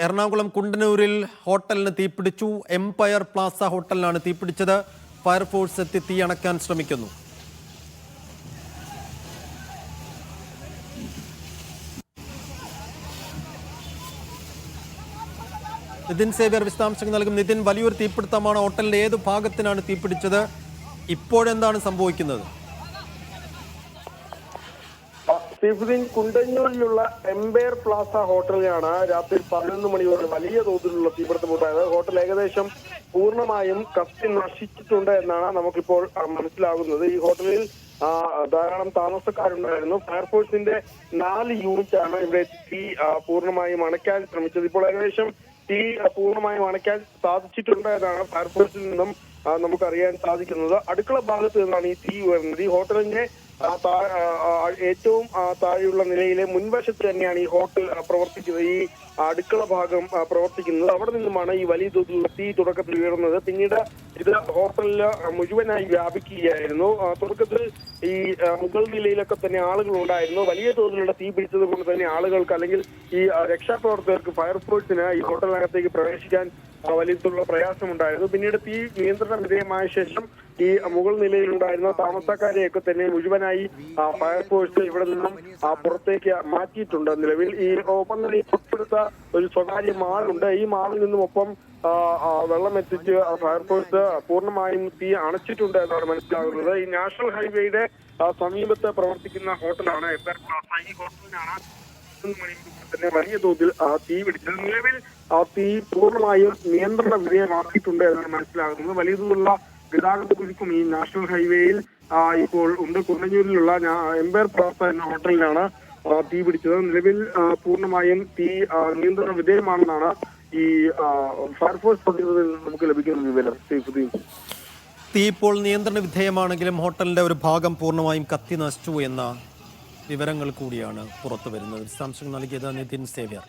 എറണാകുളം കുണ്ടന്നൂരിൽ ഹോട്ടലിന് തീപിടിച്ചു. Empire Plaza ഹോട്ടലിനാണ് തീപിടിച്ചത്. ഫയർഫോഴ്സ് എത്തി തീ അണയ്ക്കാൻ ശ്രമിക്കുന്നു. നിതിൻ സേവ്യർ വിശദാംശങ്ങൾ നൽകും. നിതിൻ, വലിയൊരു തീപിടുത്തമാണ്. ഹോട്ടലിന്റെ ഏത് ഭാഗത്തിനാണ് തീപിടിച്ചത്? ഇപ്പോഴെന്താണ് സംഭവിക്കുന്നത്? കുണ്ടന്നൂരിലുള്ള എംപയർ പ്ലാസ ഹോട്ടലിലാണ് രാത്രി 11 മണിയോടെ വലിയ തോതിലുള്ള തീപിടുത്തമുണ്ടായത്. ഹോട്ടൽ ഏകദേശം പൂർണ്ണമായും കത്തി നശിച്ചിട്ടുണ്ട് എന്നാണ് നമുക്കിപ്പോൾ മനസ്സിലാകുന്നത്. ഈ ഹോട്ടലിൽ ധാരാളം താമസക്കാരുണ്ടായിരുന്നു. ഫയർഫോഴ്സിന്റെ 4 യൂണിറ്റാണ് ഇവിടെ തീ പൂർണ്ണമായും അണയ്ക്കാൻ ശ്രമിച്ചത്. ഇപ്പോൾ ഏകദേശം തീ പൂർണ്ണമായും അണയ്ക്കാൻ സാധിച്ചിട്ടുണ്ട് എന്നാണ് ഫയർഫോഴ്സിൽ നിന്നും നമുക്കറിയാൻ സാധിക്കുന്നത്. അടുക്കള ഭാഗത്ത് നിന്നാണ് ഈ തീ ഉയർന്നത്. ഈ ഹോട്ടലിന്റെ ഏറ്റവും താഴെയുള്ള നിലയിലെ മുൻവശത്ത് തന്നെയാണ് ഈ ഹോട്ടൽ പ്രവർത്തിക്കുന്നത്. ഈ അടുക്കള ഭാഗം പ്രവർത്തിക്കുന്നത്. അവിടെ നിന്നുമാണ് ഈ വലിയ തോതിലുള്ള തീ തുടക്കത്തിൽ ഉയർന്നത്. പിന്നീട് ഇത് ഹോട്ടലില് മുഴുവനായി വ്യാപിക്കുകയായിരുന്നു. തുടക്കത്തിൽ ഈ മുകൾ നിലയിലൊക്കെ തന്നെ ആളുകൾ ഉണ്ടായിരുന്നു. വലിയ തോതിലുള്ള തീ പിടിച്ചത് കൊണ്ട് തന്നെ ആളുകൾക്ക് അല്ലെങ്കിൽ ഈ രക്ഷാപ്രവർത്തകർക്ക് ഫയർഫോഴ്സിന് ഈ ഹോട്ടലിനകത്തേക്ക് പ്രവേശിക്കാൻ വലിയ തോതിലുള്ള പ്രയാസമുണ്ടായിരുന്നു. പിന്നീട് തീ നിയന്ത്രണ വിധേയമായ ശേഷം ഈ മുകൾ നിലയിലുണ്ടായിരുന്ന താമസക്കാരെയൊക്കെ തന്നെ മുഴുവനായി ഫയർഫോഴ്സ് ഇവിടെ നിന്നും പുറത്തേക്ക് മാറ്റിയിട്ടുണ്ട്. നിലവിൽ ഈ ഒപ്പം തന്നെ തൊട്ടടുത്ത ഒരു സ്വകാര്യ മാളുണ്ട്. ഈ മാളിൽ നിന്നും ഒപ്പം വെള്ളം എത്തിച്ച് ഫയർഫോഴ്സ് പൂർണ്ണമായും തീ അണച്ചിട്ടുണ്ട് എന്നാണ് മനസ്സിലാകുന്നത്. ഈ നാഷണൽ ഹൈവേയുടെ സമീപത്ത് പ്രവർത്തിക്കുന്ന ഹോട്ടലാണ് എംപയർ പ്ലാസ. ഈ ഹോട്ടലിനാണ് തന്നെ വലിയ തോതിൽ തീ പിടിച്ചത്. നിലവിൽ തീ പൂർണ്ണമായും നിയന്ത്രണ വിധേയമാക്കിയിട്ടുണ്ട് എന്നാണ് മനസ്സിലാകുന്നത്. വലിയ തോതിലുള്ള ഗതാഗത കുരുക്കും ഈ നാഷണൽ ഹൈവേയിൽ ഇപ്പോൾ ഉണ്ട്. കുണ്ടന്നൂരിലുള്ള എംപയർ പ്ലാസ എന്ന ഹോട്ടലിലാണ് തീ പിടിച്ചത്. നിലവിൽ പൂർണ്ണമായും തീ നിയന്ത്രണ വിധേയമാണെന്നാണ് ഈ ഫയർഫോഴ്സ് പ്രതിനിധിയിൽ നമുക്ക് ലഭിക്കുന്ന വിവരം. തീ ഇപ്പോൾ നിയന്ത്രണ വിധേയമാണെങ്കിലും ഹോട്ടലിന്റെ ഒരു ഭാഗം പൂർണ്ണമായും കത്തി നശിച്ചു എന്ന വിവരങ്ങൾ കൂടിയാണ് പുറത്തു വരുന്നത്. വിശദാംശങ്ങൾ നൽകിയത് നിതിൻ സേവ്യർ.